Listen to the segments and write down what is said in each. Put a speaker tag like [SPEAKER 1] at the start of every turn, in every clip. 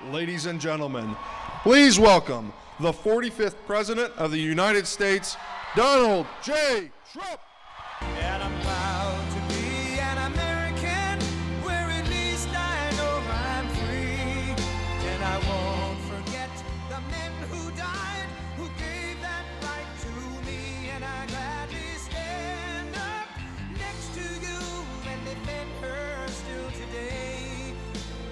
[SPEAKER 1] Ladies and gentlemen, please welcome the 45th President of the United States, Donald J. Trump.
[SPEAKER 2] And I'm proud to be an American, where at least I know I'm free. And I won't forget the men who died, who gave that right to me. And I gladly stand up next to you and defend her still today.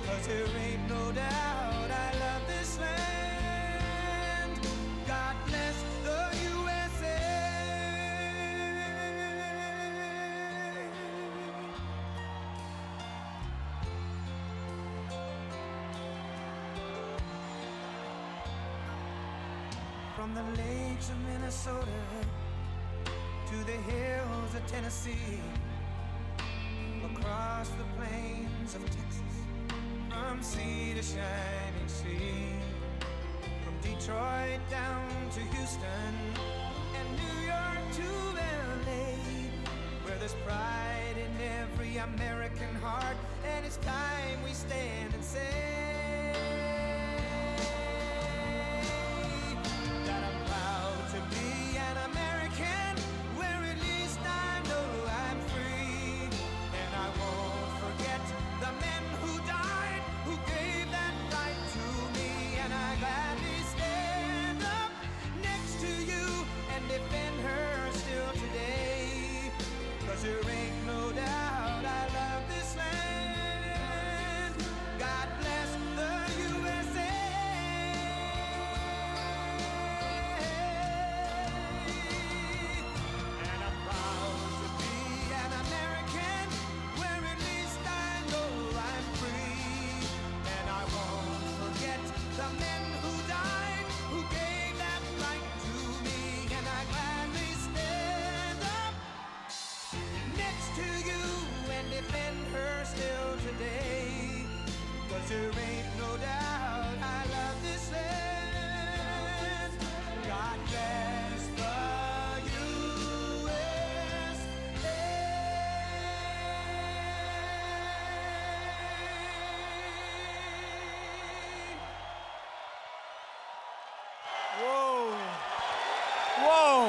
[SPEAKER 2] 'Cause there ain't no doubt I love this land. God bless the USA. From the lakes of Minnesota to the hills of Tennessee, across the plains of Texas, from sea to shining sea, from Detroit down to Houston and New York to LA, where there's pride in every American heart, and it's time we stand and say that I'm proud to be an American, where at least I know I'm free. And I won't forget the men who died, who gave that right to me. And I gladly stand up next to you and defend her still today. 'Cause there ain't no doubt I love this land. God bless the USA. And I'm proud to be an American, where at least I know I'm free. And I won't forget the men who died, who gave that right to me. And I gladly stand up next to you and defend her still today. 'Cause there ain't no doubt I love this land. God bless the USA. Whoa. Whoa.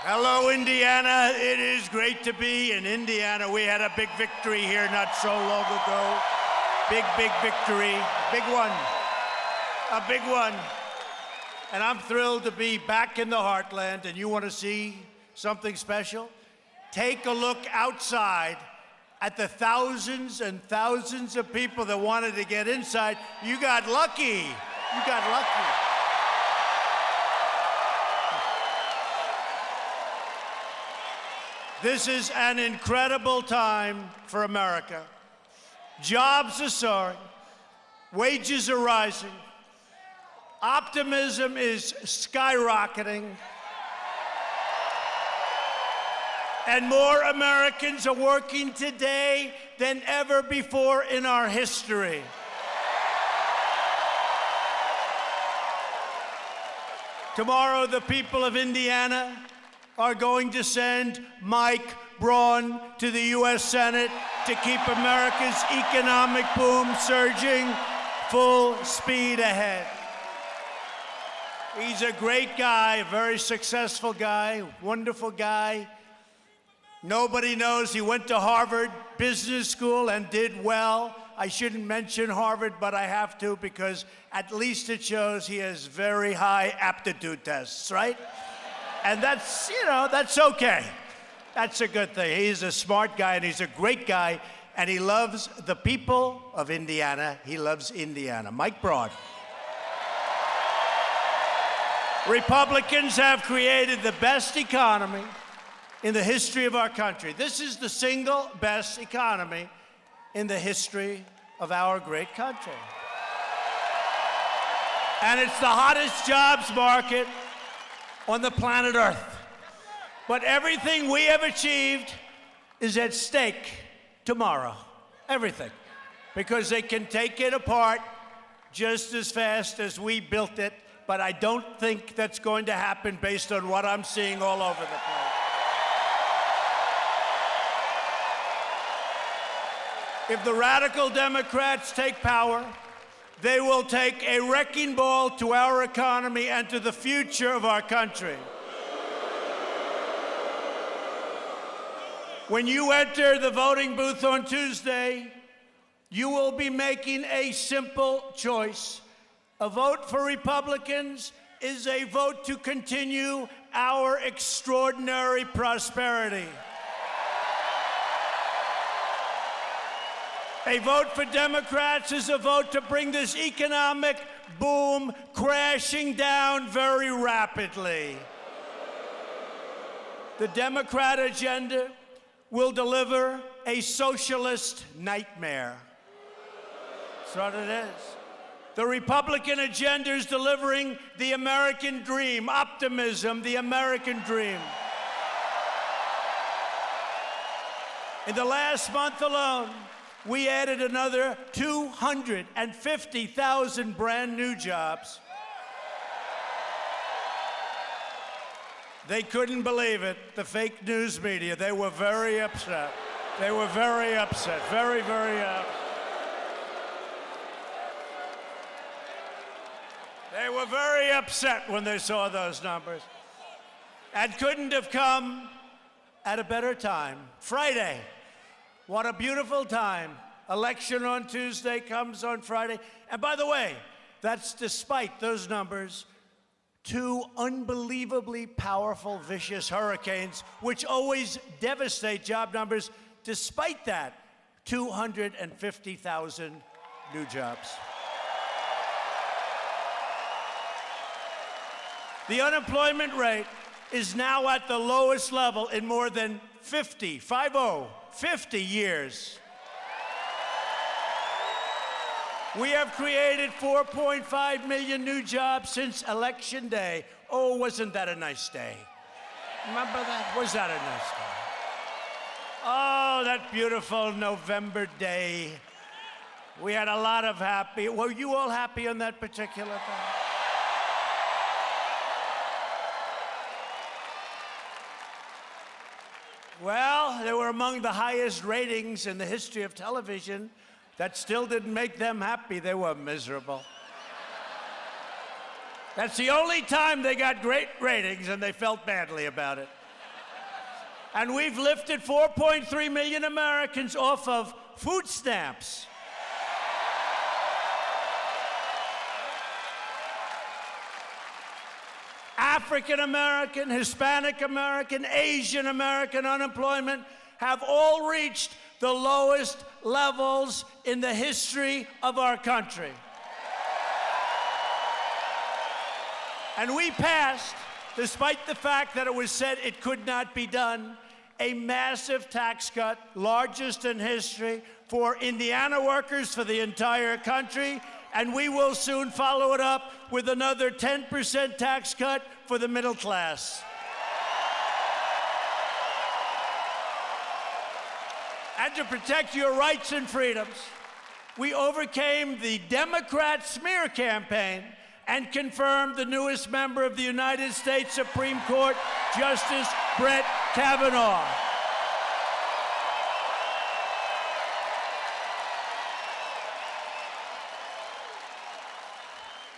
[SPEAKER 2] Hello, Indiana. It is great to be in Indiana. We had a big victory here not so long ago. Big victory. Big one. A big one. And I'm thrilled to be back in the heartland. And you want to see something special? Take a look outside at the thousands and thousands of people that wanted to get inside. You got lucky. You got lucky. This is an incredible time for America. Jobs are soaring, wages are rising, optimism is skyrocketing, and more Americans are working today than ever before in our history. Tomorrow, the people of Indiana are going to send Mike Braun to the U.S. Senate to keep America's economic boom surging full speed ahead. He's a great guy, a very successful guy, wonderful guy. Nobody knows he went to Harvard Business School and did well. I shouldn't mention Harvard, but I have to because at least it shows he has very high aptitude tests, right? And that's, that's okay. That's a good thing. He's a smart guy, and he's a great guy, and he loves the people of Indiana. He loves Indiana. Mike Braun. Republicans have created the best economy in the history of our country. This is the single best economy in the history of our great country. And it's the hottest jobs market on the planet Earth. But everything we have achieved
[SPEAKER 3] is at stake tomorrow. Everything. Because they can take it apart just as fast as we built it, but I don't think that's going to happen based on what I'm seeing all over the place. If the radical Democrats take power, they will take a wrecking ball to our economy and to the future of our country. When you enter the voting booth on Tuesday, you will be making a simple choice. A vote for Republicans is a vote to continue our extraordinary prosperity. A vote for Democrats is a vote to bring this economic boom crashing down very rapidly. The Democrat agenda will deliver a socialist nightmare. That's what it is. The Republican agenda is delivering the American dream, optimism, the American dream. In the last month alone, we added another 250,000 brand new jobs. They couldn't believe it, the fake news media. They were very upset. They were very upset, very, very upset. They were very upset when they saw those numbers. And couldn't have come at a better time. Friday. What a beautiful time. Election on Tuesday comes on Friday. And by the way, that's despite those numbers, 2 unbelievably powerful, vicious hurricanes, which always devastate job numbers. Despite that, 250,000 new jobs. The unemployment rate is now at the lowest level in more than 50 years. We have created 4.5 million new jobs since Election Day. Oh, wasn't that a nice day? Remember that? Was that a nice day? Oh, that beautiful November day. We had a lot of happy. Were you all happy on that particular day? Well, they were among the highest ratings in the history of television. That still didn't make them happy. They were miserable. That's the only time they got great ratings, and they felt badly about it. And we've lifted 4.3 million Americans off of food stamps. African American, Hispanic American, Asian American unemployment have all reached the lowest levels in the history of our country. And we passed, despite the fact that it was said it could not be done, a massive tax cut, largest in history, for Indiana workers for the entire country, and we will soon follow it up with another 10% tax cut for the middle class. And to protect your rights and freedoms, we overcame the Democrat smear campaign and confirmed the newest member of the United States Supreme Court, Justice Brett Kavanaugh.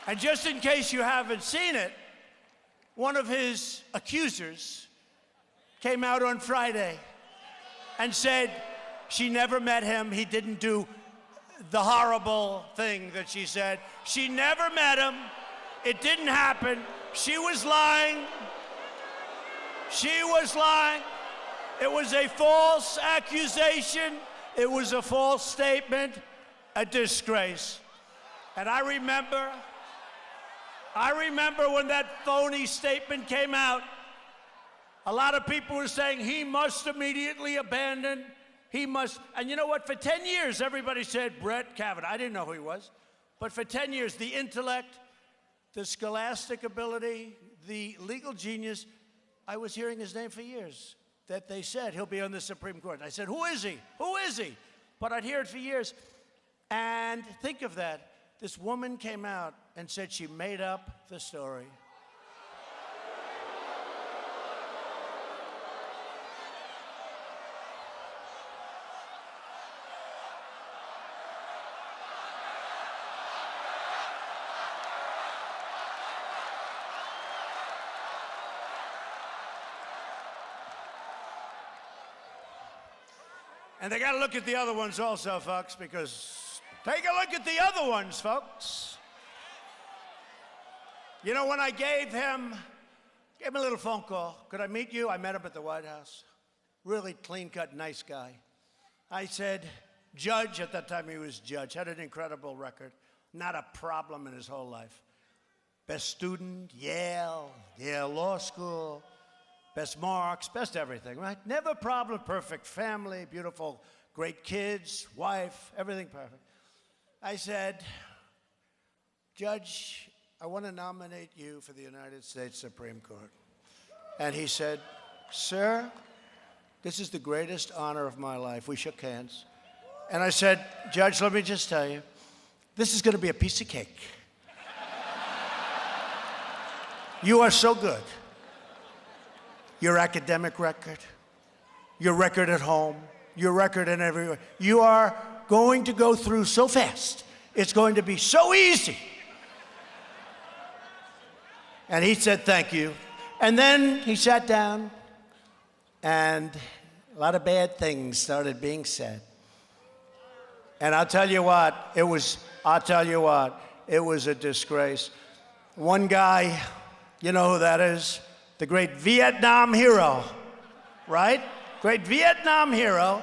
[SPEAKER 3] And just in case you haven't seen it, one of his accusers came out on Friday and said she never met him. He didn't do the horrible thing that she said. She never met him. It didn't happen. She was lying. She was lying. It was a false accusation. It was a false statement, a disgrace. And I remember when that phony statement came out, a lot of people were saying he must immediately abandon. He must. And you know what? For 10 years, everybody said Brett Kavanaugh. I didn't know who he was. But for 10 years, the intellect, the scholastic ability, the legal genius, I was hearing his name for years. that they said he'll be on the Supreme Court. I said, who is he? Who is he? But I'd hear it for years. And think of that. This woman came out and said she made up the story. And they got to look at the other ones also, folks, because take a look at the other ones, folks. You know, when I gave him a little phone call, could I meet you? I met him at the White House. Really clean-cut, nice guy. I said, judge, at that time he was judge, had an incredible record, not a problem in his whole life. Best student, Yale Law School. Best marks, best everything, right? Never a problem, perfect family, beautiful, great kids, wife, everything perfect. I said, Judge, I want to nominate you for the United States Supreme Court. And he said, sir, this is the greatest honor of my life. We shook hands. And I said, Judge, let me just tell you, this is going to be a piece of cake. You are so good. Your academic record, your record at home, your record in everywhere. You are going to go through so fast. It's going to be so easy. And he said, thank you. And then he sat down, and a lot of bad things started being said. And I'll tell you what, it was a disgrace. One guy, you know who that is? The great Vietnam hero, right? Great Vietnam hero,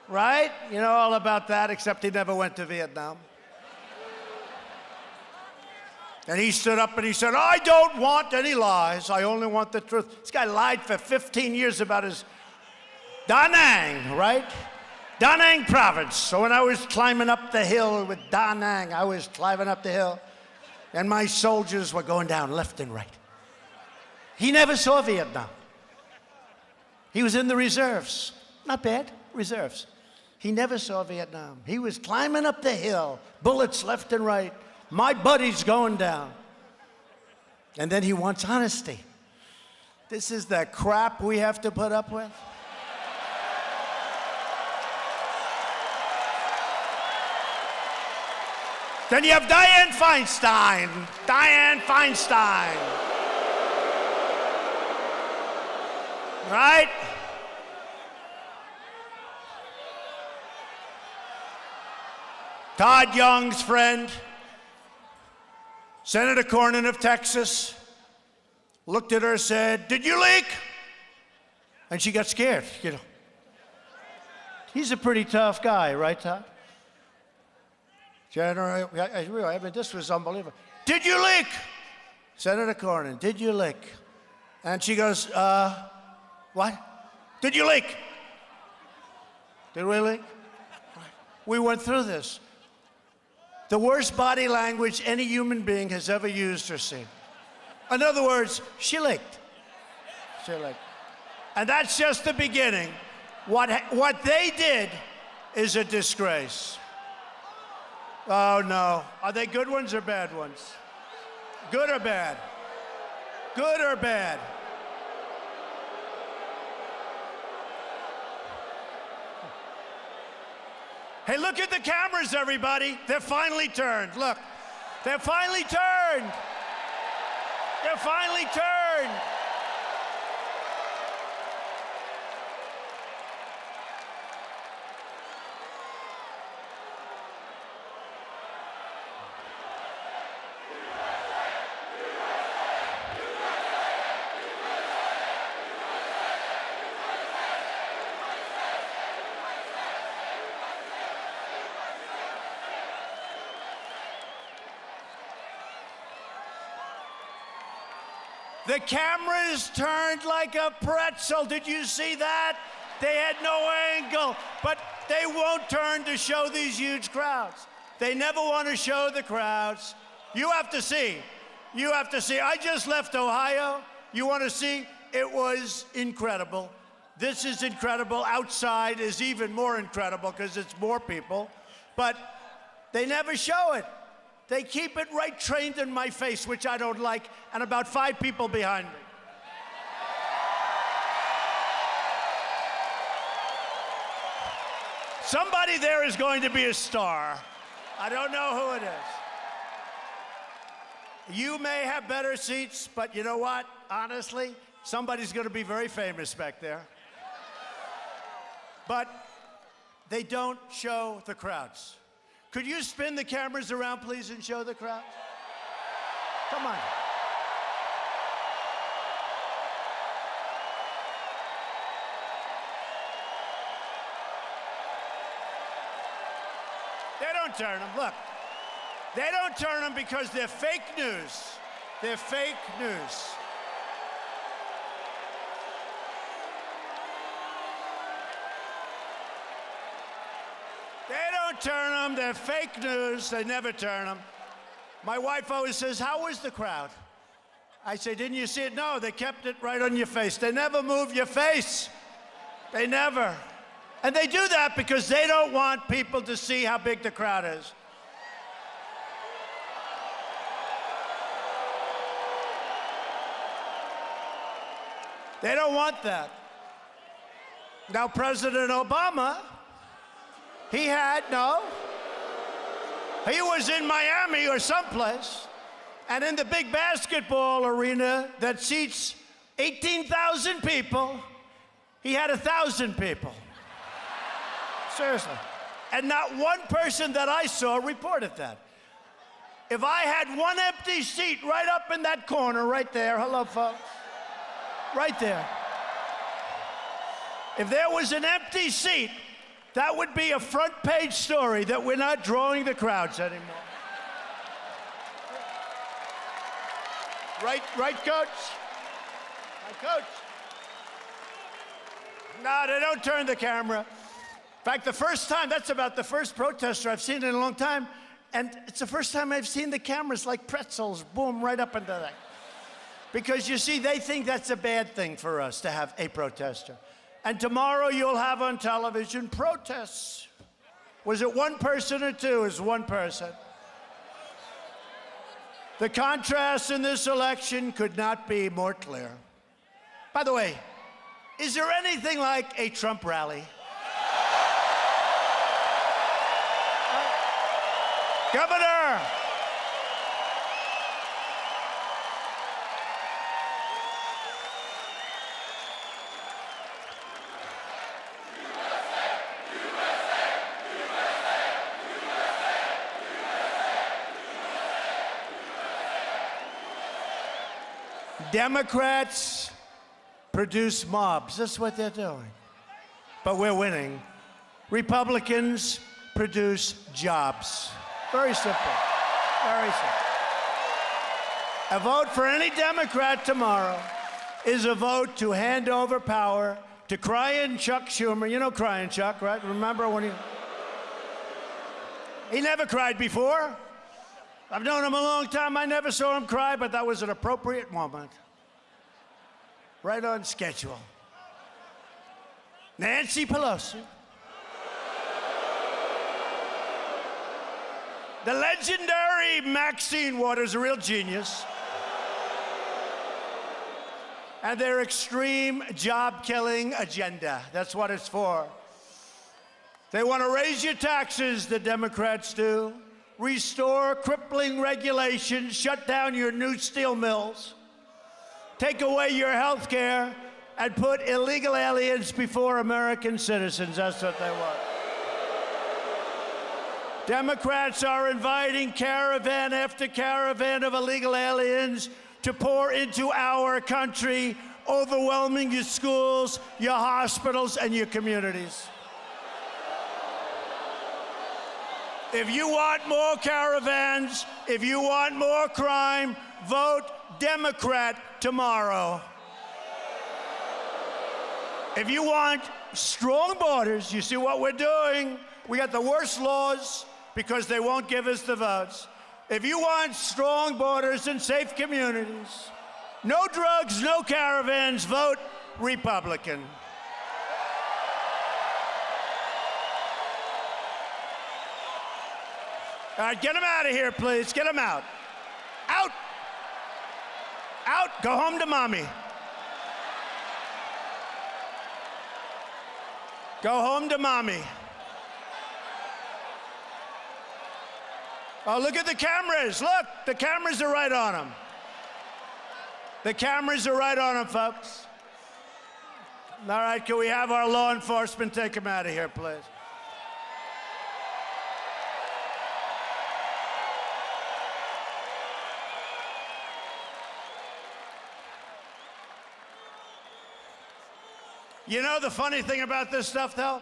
[SPEAKER 3] right? You know all about that, except he never went to Vietnam. And he stood up and he said, I don't want any lies. I only want the truth. This guy lied for 15 years about his Da Nang, right? Da Nang province. So when I was climbing up the hill with Da Nang, I was climbing up the hill, and my soldiers were going down left and right. He never saw Vietnam. He was in the reserves. Not bad, reserves. He never saw Vietnam. He was climbing up the hill, bullets left and right. My buddy's going down. And then he wants honesty. This is the crap we have to put up with. Then you have Dianne Feinstein. Dianne Feinstein. Right? Todd Young's friend, Senator Cornyn of Texas, looked at her, said, did you leak? And she got scared, you know. He's a pretty tough guy, right, Todd? General, I mean, this was unbelievable. Did you leak? Senator Cornyn, did you leak? And she goes, what? Did you leak? Did we leak? We went through this. The worst body language any human being has ever used or seen. In other words, she leaked. She leaked. And that's just the beginning. What they did is a disgrace. Oh, no. Are they good ones or bad ones? Good or bad? Good or bad? Hey, look at the cameras, everybody. They're finally turned. Look, they're finally turned. They're finally turned. The cameras turned like a pretzel. Did you see that? They had no angle, but they won't turn to show these huge crowds. They never want to show the crowds. You have to see. You have to see. I just left Ohio. You want to see? it was incredible. This is incredible. Outside is even more incredible because it's more people. But they never show it. They keep it right trained in my face, which I don't like, and about 5 people behind me. Somebody there is going to be a star. I don't know who it is. You may have better seats, but you know what? Honestly, somebody's going to be very famous back there. But they don't show the crowds. Could you spin the cameras around, please, and show the crowds? Come on. They don't turn them. Look. They don't turn them because they're fake news. They're fake news. They don't turn them. They're fake news. They never turn them. My wife always says, "How was the crowd?" I say, "Didn't you see it?" "No, they kept it right on your face." They never move your face. They never. And they do that because they don't want people to see how big the crowd is. They don't want that. Now, President Obama, he was in Miami or someplace, and in the big basketball arena that seats 18,000 people, he had 1,000 people. Seriously. And not one person that I saw reported that. If I had one empty seat right up in that corner right there, hello, folks. Right there. If there was an empty seat, that would be a front page story that we're not drawing the crowds anymore. Right, Coach? Right, Coach? No, they don't turn the camera. In fact, the first time, that's about the first protester I've seen in a long time, and it's the first time I've seen the cameras like pretzels, boom, right up into that. Because you see, they think that's a bad thing for us to have a protester. And tomorrow you'll have on television protests. Was it one person or two? It was one person. The contrast in this election could not be more clear. By the way, is there anything like a Trump rally? Governor! Democrats produce mobs. That's what they're doing. But we're winning. Republicans produce jobs. Very simple. Very simple. A vote for any Democrat tomorrow is a vote to hand over power to crying Chuck Schumer. You know crying Chuck, right? Remember when he never cried before. I've known him a long time. I never saw him cry, but that was an appropriate moment. Right on schedule. Nancy Pelosi. The legendary Maxine Waters, a real genius. And their extreme job-killing agenda. That's what it's for. They want to raise your taxes, the Democrats do. Restore crippling regulations, shut down your new steel mills, take away your health care, and put illegal aliens before American citizens. That's what they want. Democrats are inviting caravan after caravan of illegal aliens to pour into our country, overwhelming your schools, your hospitals, and your communities. If you want more caravans, if you want more crime, vote Democrat tomorrow. If you want strong borders, you see what we're doing? We got the worst laws because they won't give us the votes. If you want strong borders and safe communities, No drugs, no caravans, vote Republican. All right, get them out of here, please. Get them out. Out. Out. Go home to mommy. Go home to mommy. Oh, look at the cameras. Look, the cameras are right on them. The cameras are right on them, folks. All right, can we have our law enforcement take them out of here, please? You know the funny thing about this stuff, though?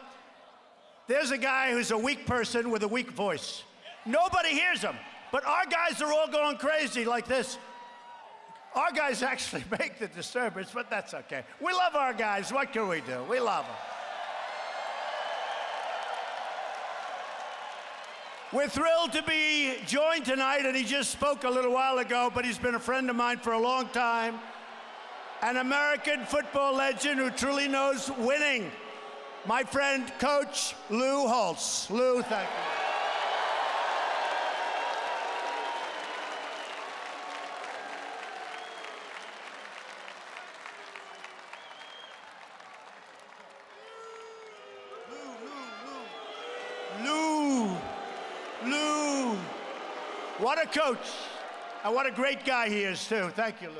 [SPEAKER 3] There's a guy who's a weak person with a weak voice. Nobody hears him, but our guys are all going crazy like this. Our guys actually make the disturbance, but that's okay. We love our guys. What can we do? We love them. We're thrilled to be joined tonight, and he just spoke a little while ago, but he's been a friend of mine for a long time. An American football legend who truly knows winning. My friend, Coach Lou Holtz. Lou, thank you. Lou. What a coach. And what a great guy he is, too. Thank you, Lou.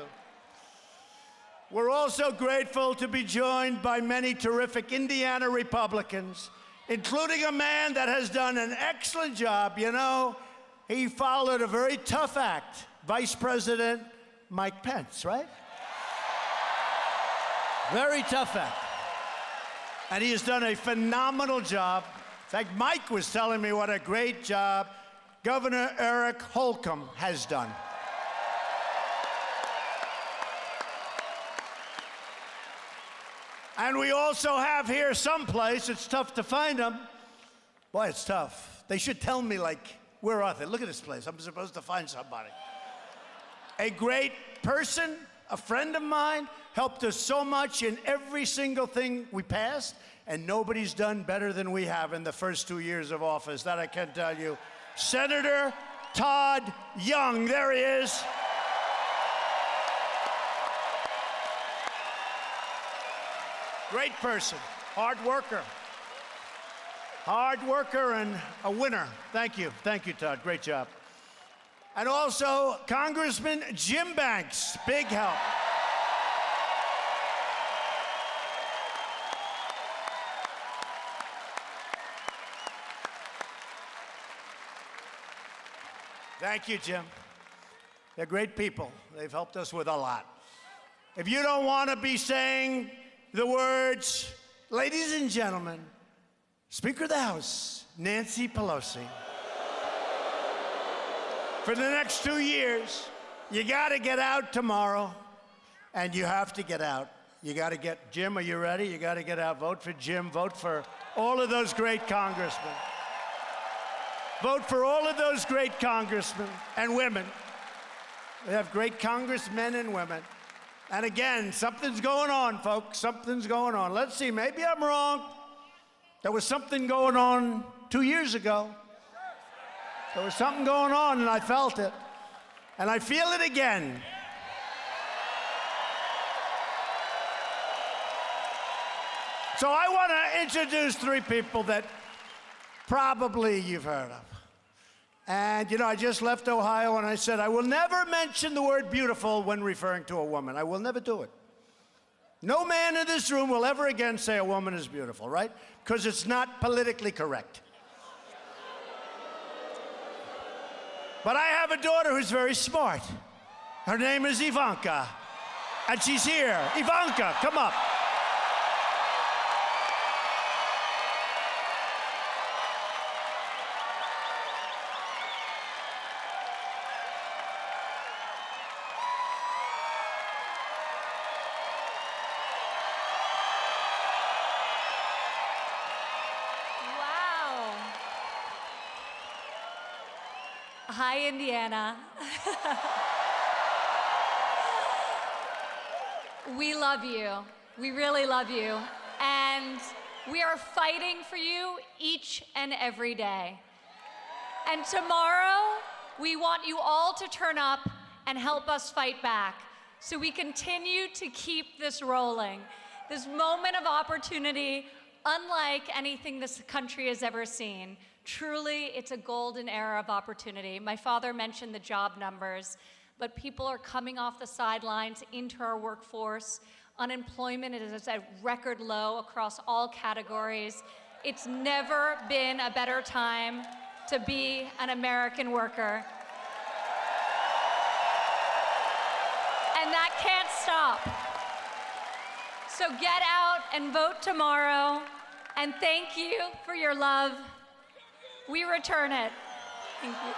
[SPEAKER 3] We're also grateful to be joined by many terrific Indiana Republicans, including a man that has done an excellent job. You know, he followed a very tough act, Vice President Mike Pence, right? Very tough act. And he has done a phenomenal job. In fact, Mike was telling me what a great job Governor Eric Holcomb has done. And we also have here someplace, it's tough to find them. Boy, it's tough. They should tell me, like, where are they? Look at this place. I'm supposed to find somebody. A great person, a friend of mine, helped us so much in every single thing we passed, and nobody's done better than we have in the first 2 years of office. That I can tell you. Senator Todd Young, there he is. Great person, hard worker and a winner. Thank you, Todd, great job. And also Congressman Jim Banks, big help. Thank you, Jim. They're great people. They've helped us with a lot. If you don't want to be saying the words, ladies and gentlemen, Speaker of the House, Nancy Pelosi. For the next 2 years, you got to get out tomorrow, and you have to get out. You got to get, Jim, are you ready? You got to get out. Vote for Jim. Vote for all of those great congressmen. Vote for all of those great congressmen and women. We have great congressmen and women. And again, something's going on, folks. Something's going on. Let's see, maybe I'm wrong. There was something going on 2 years ago. There was something going on, and I felt it. And I feel it again. So I want to introduce 3 people that probably you've heard of. And, you know, I just left Ohio, and I said, I will never mention the word beautiful when referring to a woman. I will never do it. No man in this room will ever again say a woman is beautiful, right? Because it's not politically correct. But I have a daughter who's very smart. Her name is Ivanka, and she's here. Ivanka, come up.
[SPEAKER 4] Hi, Indiana. We love you. We really love you. And we are fighting for you each and every day. And tomorrow, we want you all to turn up and help us fight back so we continue to keep this rolling. This moment of opportunity, unlike anything this country has ever seen. Truly, it's a golden era of opportunity. My father mentioned the job numbers, but people are coming off the sidelines into our workforce. Unemployment is at record low across all categories. It's never been a better time to be an American worker. And that can't stop. So get out and vote tomorrow, and thank you for your love. We return it. Thank you.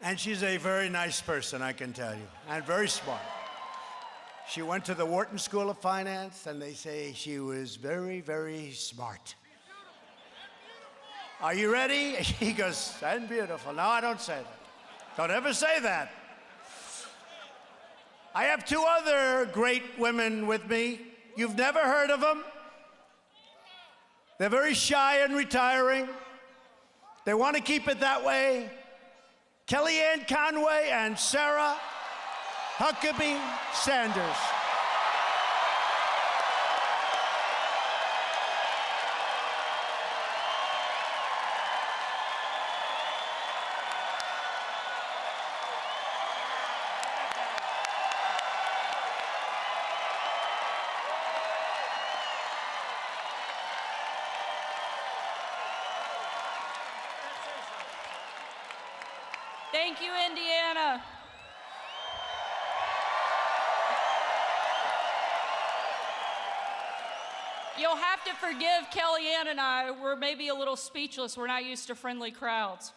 [SPEAKER 3] And she's a very nice person, I can tell you, and very smart. She went to the Wharton School of Finance, and they say she was very, very smart. Are you ready? He goes, and beautiful. No, I don't say that. Don't ever say that. I have two other great women with me. You've never heard of them. They're very shy and retiring. They want to keep it that way. Kellyanne Conway and Sarah Huckabee Sanders.
[SPEAKER 5] Thank you, Indiana. You'll have to forgive Kellyanne and I. We're maybe a little speechless. We're not used to friendly crowds.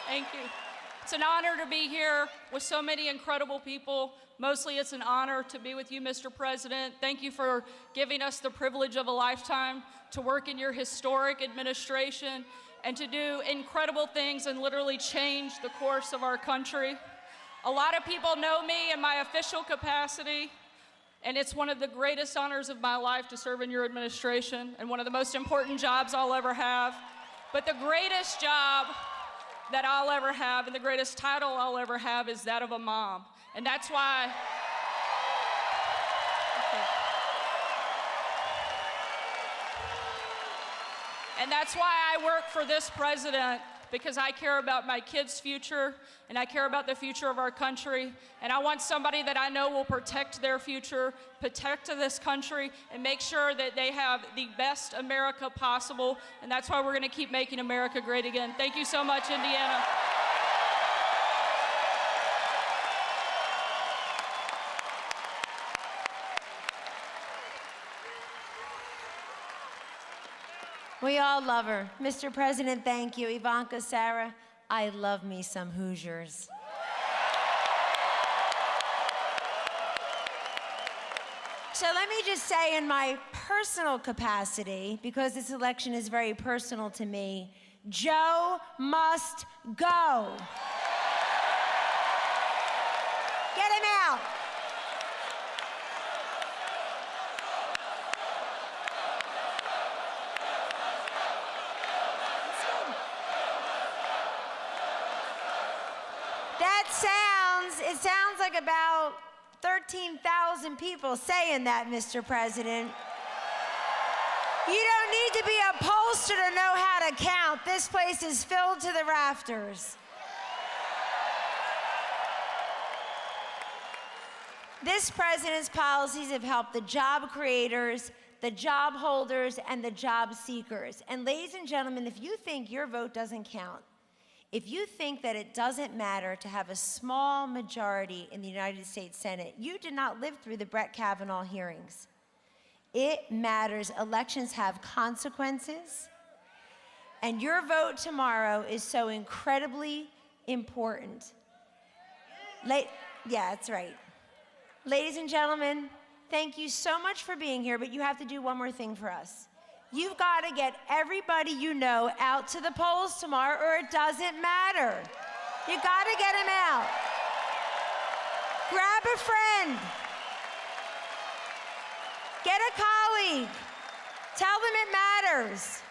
[SPEAKER 5] Thank you. It's an honor to be here with so many incredible people. Mostly it's an honor to be with you, Mr. President. Thank you for giving us the privilege of a lifetime to work in your historic administration and to do incredible things and literally change the course of our country. A lot of people know me in my official capacity, and it's one of the greatest honors of my life to serve in your administration and one of the most important jobs I'll ever have. But the greatest job that I'll ever have and the greatest title I'll ever have is that of a mom. And that's why, I work for this president, because I care about my kids' future and I care about the future of our country. And I want somebody that I know will protect their future, protect this country, and make sure that they have the best America possible. And that's why we're gonna keep making America great again. Thank you so much, Indiana.
[SPEAKER 6] We all love her. Mr. President, thank you. Ivanka, Sarah, I love me some Hoosiers. So let me just say, in my personal capacity, because this election is very personal to me, Joe must go. Get him out. It sounds like about 13,000 people saying that, Mr. President. You don't need to be a pollster to know how to count. This place is filled to the rafters. This president's policies have helped the job creators, the job holders, and the job seekers. And ladies and gentlemen, if you think your vote doesn't count, If you think that it doesn't matter to have a small majority in the United States Senate, you did not live through the Brett Kavanaugh hearings. It matters. Elections have consequences. And your vote tomorrow is so incredibly important. Yeah, that's right. Ladies and gentlemen, thank you so much for being here, but you have to do one more thing for us. You've got to get everybody you know out to the polls tomorrow, or it doesn't matter. You got to get them out. Grab a friend. Get a colleague. Tell them it matters.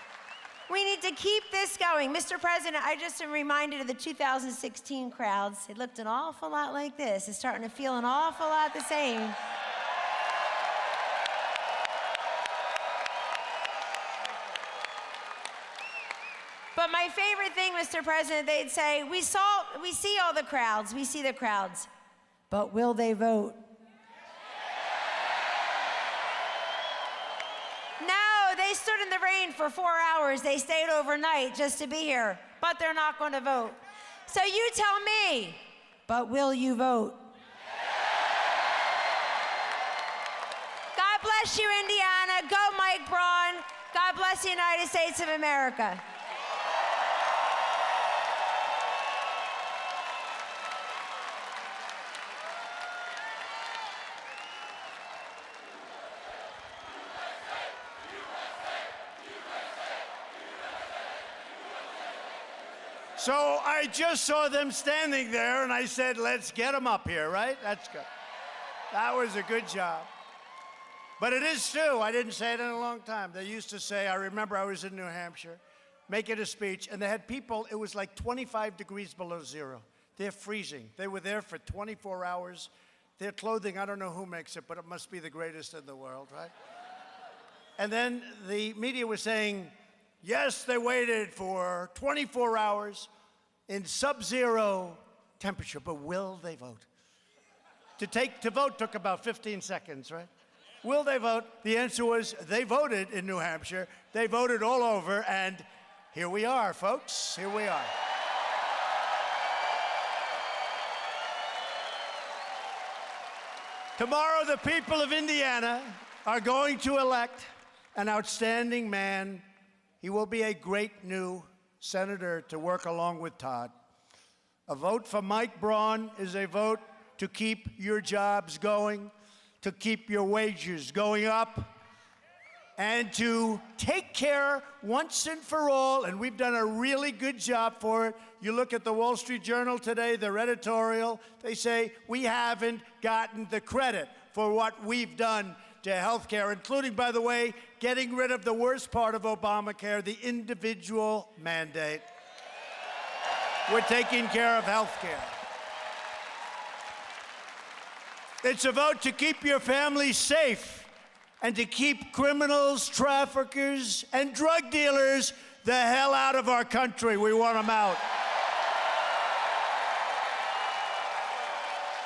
[SPEAKER 6] We need to keep this going. Mr. President, I just am reminded of the 2016 crowds. It looked an awful lot like this. It's starting to feel an awful lot the same. But my favorite thing, Mr. President, they'd say, we see all the crowds, we see the crowds, but will they vote? No, they stood in the rain for 4 hours. They stayed overnight just to be here, but they're not going to vote. So you tell me, but will you vote? God bless you, Indiana. Go, Mike Braun. God bless the United States of America.
[SPEAKER 3] So I just saw them standing there, and I said, let's get them up here, right? That's good. That was a good job. But it is true. I didn't say it in a long time. They used to say, I remember I was in New Hampshire, making a speech, and they had people, it was like 25 degrees below zero. They're freezing. They were there for 24 hours. Their clothing, I don't know who makes it, but it must be the greatest in the world, right? And then the media was saying, yes, they waited for 24 hours in sub-zero temperature, but will they vote? To vote took about 15 seconds, right? Will they vote? The answer was they voted in New Hampshire. They voted all over, and here we are, folks. Here we are. Tomorrow, the people of Indiana are going to elect an outstanding man. He will be a great new senator to work along with Todd. A vote for Mike Braun is a vote to keep your jobs going, to keep your wages going up, and to take care once and for all, and we've done a really good job for it. You look at the Wall Street Journal today, their editorial, they say we haven't gotten the credit for what we've done to health care, including, by the way, getting rid of the worst part of Obamacare, the individual mandate. We're taking care of health care. It's a vote to keep your family safe and to keep criminals, traffickers, and drug dealers the hell out of our country. We want them out.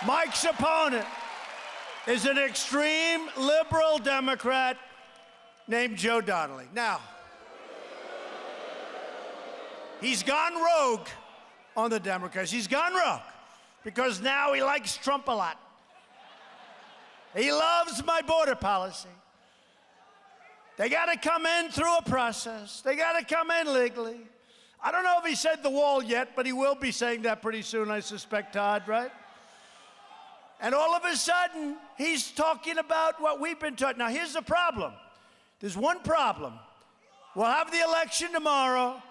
[SPEAKER 3] Mike's opponent is an extreme liberal Democrat named Joe Donnelly. Now, he's gone rogue on the Democrats. He's gone rogue because now he likes Trump a lot. He loves my border policy. They got to come in through a process. They got to come in legally. I don't know if he said the wall yet, but he will be saying that pretty soon, I suspect, Todd, right? And all of a sudden, he's talking about what we've been talking. Now, here's the problem. There's one problem. We'll have the election tomorrow,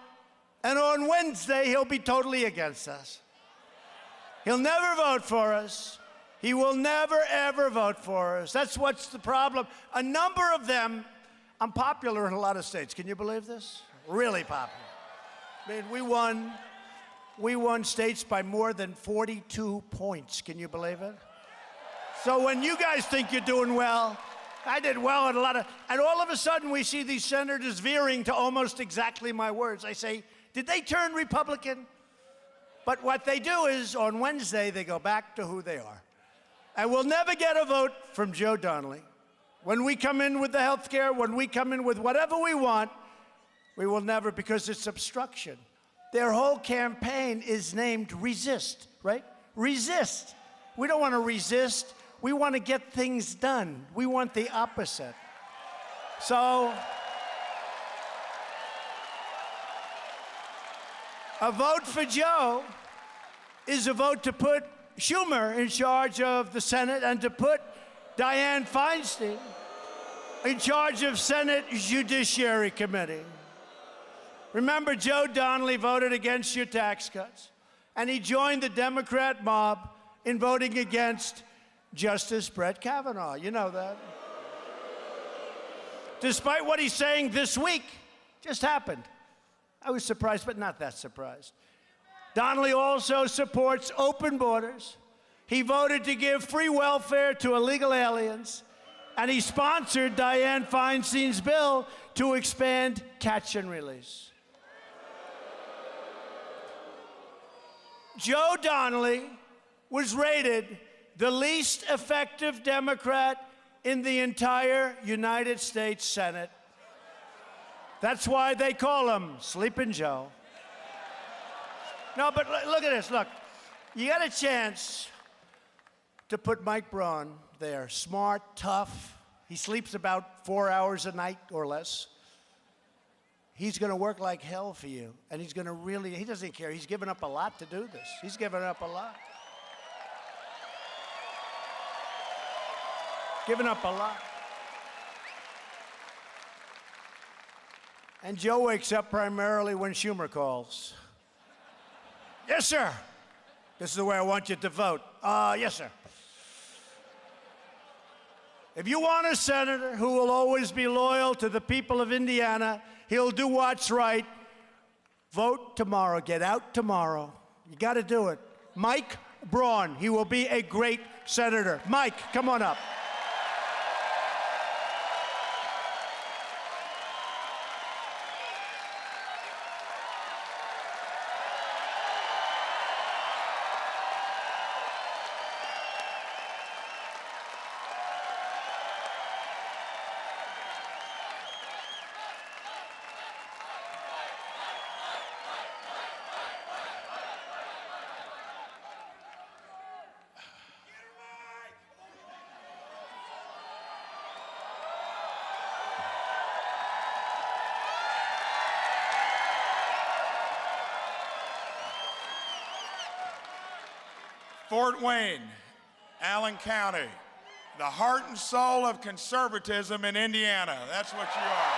[SPEAKER 3] and on Wednesday, he'll be totally against us. He'll never vote for us. He will never, ever vote for us. That's what's the problem. A number of them, I'm popular in a lot of states. Can you believe this? Really popular. I mean, we won states by more than 42 points. Can you believe it? So when you guys think you're doing well, I did well at a lot of, and all of a sudden we see these senators veering to almost exactly my words. I say, did they turn Republican? But what they do is on Wednesday, they go back to who they are. And we'll never get a vote from Joe Donnelly. When we come in with the health care, when we come in with whatever we want, we will never, because it's obstruction. Their whole campaign is named Resist, right? Resist. We don't want to resist. We want to get things done. We want the opposite. So, a vote for Joe is a vote to put Schumer in charge of the Senate and to put Dianne Feinstein in charge of Senate Judiciary Committee. Remember, Joe Donnelly voted against your tax cuts, and he joined the Democrat mob in voting against Justice Brett Kavanaugh. You know that. Despite what he's saying this week, just happened. I was surprised, but not that surprised. Donnelly also supports open borders. He voted to give free welfare to illegal aliens, and he sponsored Dianne Feinstein's bill to expand catch and release. Joe Donnelly was rated the least effective Democrat in the entire United States Senate. That's why they call him Sleeping Joe. No, but look at this, look. You got a chance to put Mike Braun there. Smart, tough. He sleeps about 4 hours a night or less. He's going to work like hell for you, and he's going to really, he doesn't care. He's given up a lot to do this. He's given up a lot. Given up a lot. And Joe wakes up primarily when Schumer calls. Yes, sir. This is the way I want you to vote. Yes, sir. If you want a senator who will always be loyal to the people of Indiana, he'll do what's right. Vote tomorrow. Get out tomorrow. You got to do it. Mike Braun. He will be a great senator. Mike, come on up.
[SPEAKER 7] Fort Wayne, Allen County, the heart and soul of conservatism in Indiana. That's what you are.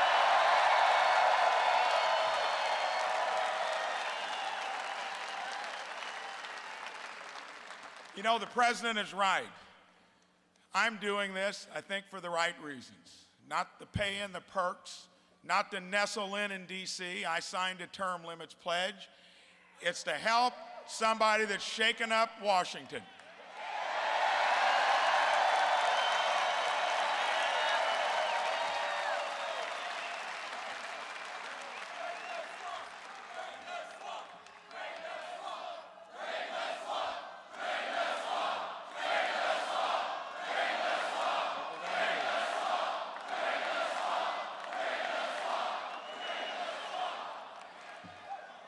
[SPEAKER 7] You know, the president is right. I'm doing this, I think, for the right reasons. Not the pay and the perks, not to nestle in D.C. I signed a term limits pledge. It's to help somebody that's shaken up Washington.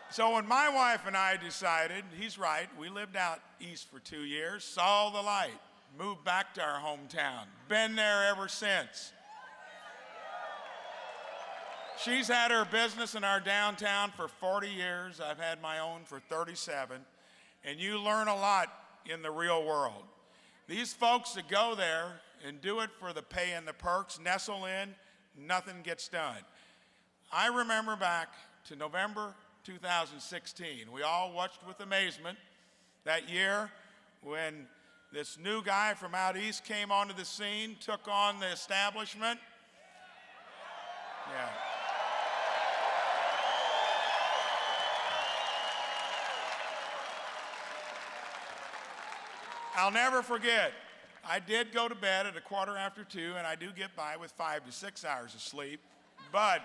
[SPEAKER 7] So when my wife and I decided, he's right, we lived out east for 2 years, saw the light, moved back to our hometown, been there ever since. She's had her business in our downtown for 40 years. I've had my own for 37. And you learn a lot in the real world. These folks that go there and do it for the pay and the perks, nestle in, nothing gets done. I remember back to November 2016. We all watched with amazement that year when this new guy from out east came onto the scene, took on the establishment. Yeah. I'll never forget, I did go to bed at 2:15, and I do get by with 5 to 6 hours of sleep, but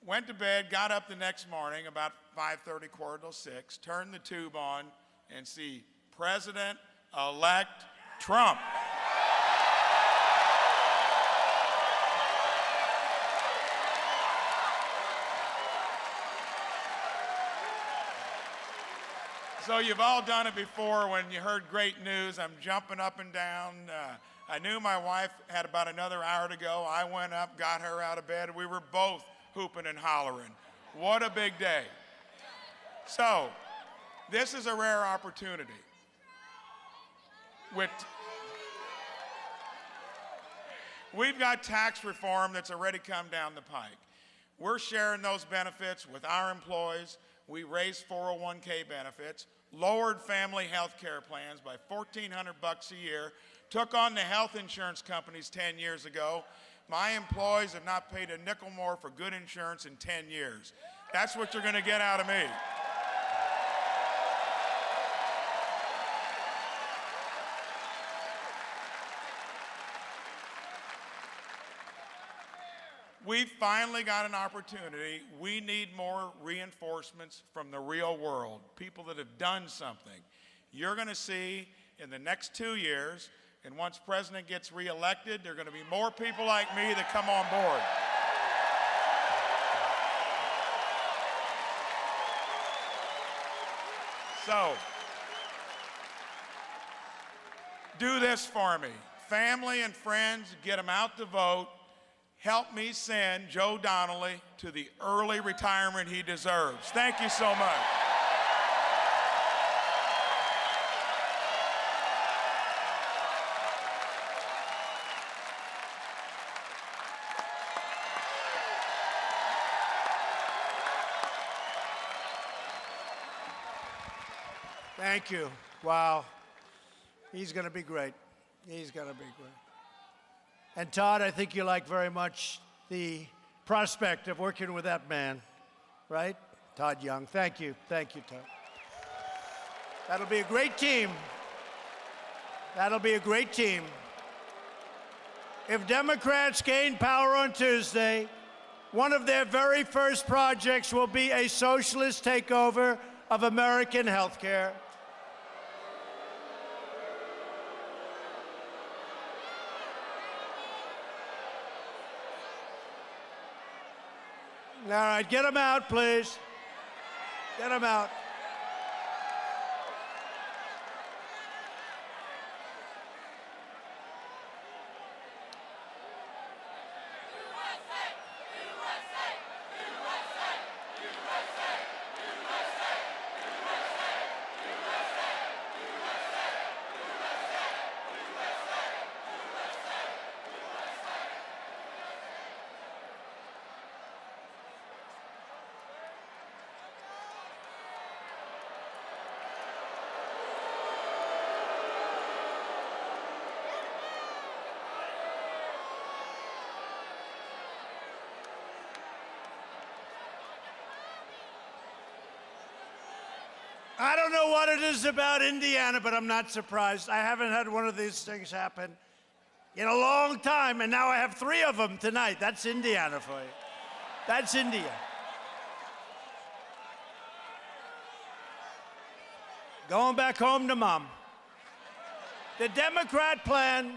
[SPEAKER 7] went to bed, got up the next morning about 5:30, 5:45, turned the tube on, and see President-elect Trump. So you've all done it before. When you heard great news, I'm jumping up and down. I knew my wife had about another hour to go. I went up, got her out of bed. We were both hooping and hollering. What a big day. So this is a rare opportunity. We've got tax reform that's already come down the pike. We're sharing those benefits with our employees. We raised 401k benefits, lowered family health care plans by $1,400 a year, took on the health insurance companies 10 years ago. My employees have not paid a nickel more for good insurance in 10 years. That's what you're going to get out of me. We finally got an opportunity. We need more reinforcements from the real world, people that have done something. You're going to see in the next 2 years, and once President gets reelected, there are going to be more people like me that come on board. So, do this for me. Family and friends, get them out to vote. Help me send Joe Donnelly to the early retirement he deserves. Thank you so much.
[SPEAKER 3] Thank you. Wow. He's going to be great. He's going to be great. And Todd, I think you like very much the prospect of working with that man, right? Todd Young. Thank you. Thank you, Todd. That'll be a great team. That'll be a great team. If Democrats gain power on Tuesday, one of their very first projects will be a socialist takeover of American health care. All right, get them out, please. Get them out. I don't know what it is about Indiana, but I'm not surprised. I haven't had one of these things happen in a long time, and now I have 3 of them tonight. That's Indiana for you. That's India. Going back home to mom. The Democrat plan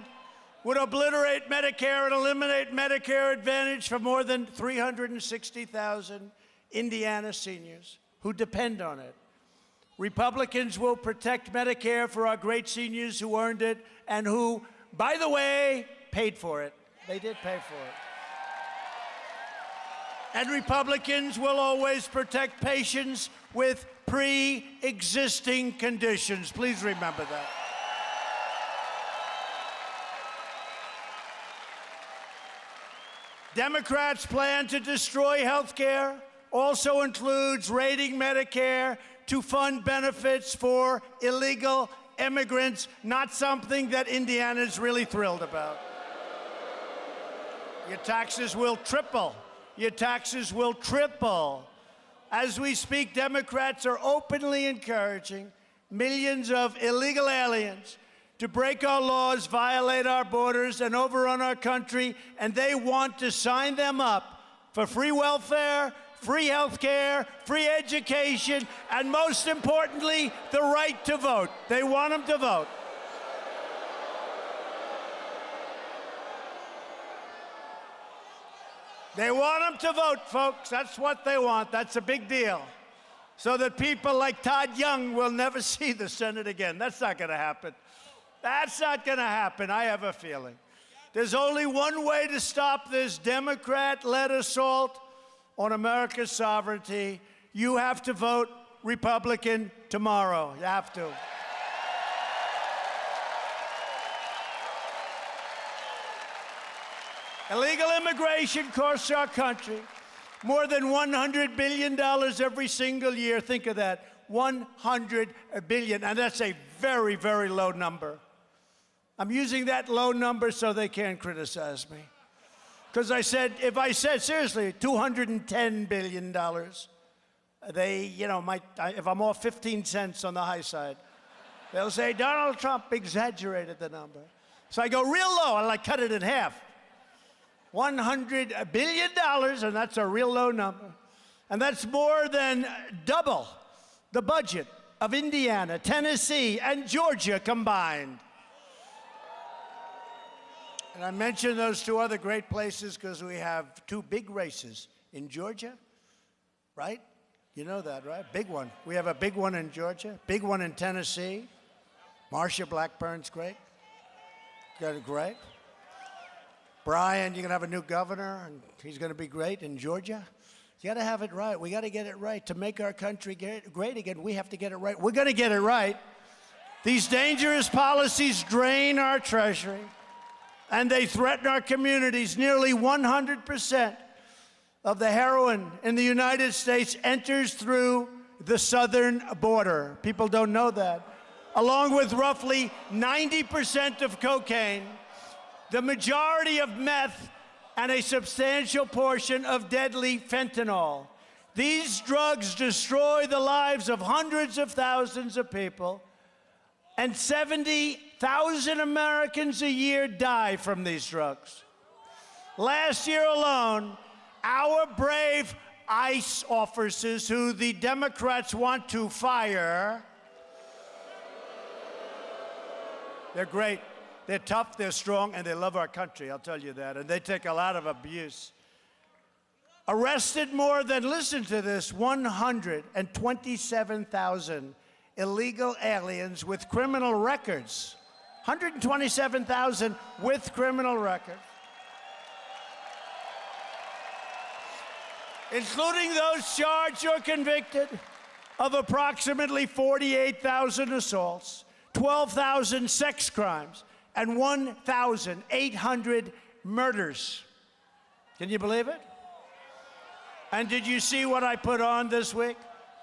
[SPEAKER 3] would obliterate Medicare and eliminate Medicare Advantage for more than 360,000 Indiana seniors who depend on it. Republicans will protect Medicare for our great seniors who earned it and who, by the way, paid for it. They did pay for it. And Republicans will always protect patients with pre-existing conditions. Please remember that. Democrats' plan to destroy health care also includes raiding Medicare to fund benefits for illegal immigrants, not something that Indiana is really thrilled about. Your taxes will triple. Your taxes will triple. As we speak, Democrats are openly encouraging millions of illegal aliens to break our laws, violate our borders, and overrun our country, and they want to sign them up for free welfare, free health care, free education, and most importantly, the right to vote. They want them to vote. They want them to vote, folks. That's what they want. That's a big deal. so that people like Todd Young will never see the Senate again. That's not going to happen. That's not going to happen, I have a feeling. There's only one way to stop this Democrat-led assault on America's sovereignty. You have to vote Republican tomorrow. You have to. Illegal immigration costs our country more than $100 billion every single year. Think of that, 100 billion, and that's a very, very low number. I'm using that low number so they can't criticize me. Because if I said, seriously, $210 billion, they, might, if I'm off 15 cents on the high side, they'll say, Donald Trump exaggerated the number. So I go real low, and I cut it in half. $100 billion, and that's a real low number. And that's more than double the budget of Indiana, Tennessee, and Georgia combined. And I mention those two other great places because we have two big races in Georgia, right? You know that, right? Big one. We have a big one in Georgia, big one in Tennessee. Marsha Blackburn's great. Got it great. Brian, you're going to have a new governor, and he's going to be great in Georgia. You got to have it right. We got to get it right. To make our country great again, we have to get it right. We're going to get it right. These dangerous policies drain our treasury, and they threaten our communities. Nearly 100% of the heroin in the United States enters through the southern border. People don't know that. Along with roughly 90% of cocaine, the majority of meth, and a substantial portion of deadly fentanyl. These drugs destroy the lives of hundreds of thousands of people, and 70,000 Americans a year die from these drugs. Last year alone, our brave ICE officers, who the Democrats want to fire, they're great. They're tough, they're strong, and they love our country, I'll tell you that. And they take a lot of abuse. Arrested more than, listen to this, 127,000 illegal aliens with criminal records. 127,000 with criminal records. Including those charged or convicted of approximately 48,000 assaults, 12,000 sex crimes, and 1,800 murders. Can you believe it? And did you see what I put on this week?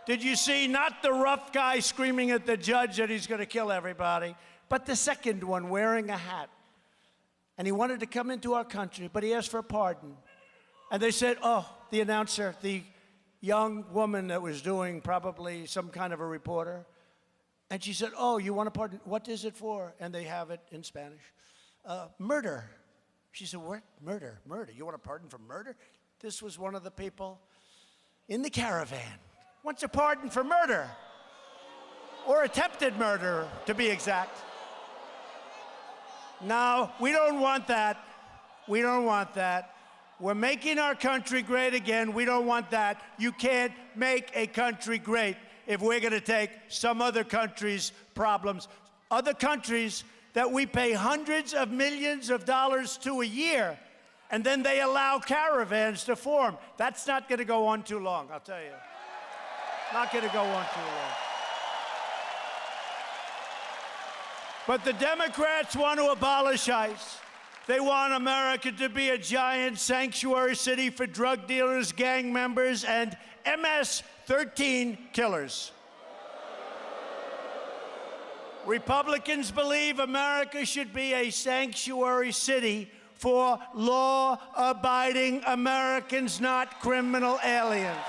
[SPEAKER 3] Did you see not the rough guy screaming at the judge that he's going to kill everybody, but the second one wearing a hat? And he wanted to come into our country, but he asked for a pardon. And they said, oh, the announcer, the young woman that was doing probably some kind of a reporter, and she said, oh, you want a pardon? What is it for? And they have it in Spanish. Murder. She said, what? Murder, murder. You want a pardon for murder? This was one of the people in the caravan. Wants a pardon for murder. Or attempted murder, to be exact. No, we don't want that. We don't want that. We're making our country great again. We don't want that. You can't make a country great if we're going to take some other country's problems, other countries that we pay hundreds of millions of dollars to a year, and then they allow caravans to form. That's not going to go on too long, I'll tell you. Not going to go on too long. But the Democrats want to abolish ICE. They want America to be a giant sanctuary city for drug dealers, gang members, and MS-13 killers. Republicans believe America should be a sanctuary city for law-abiding Americans, not criminal aliens.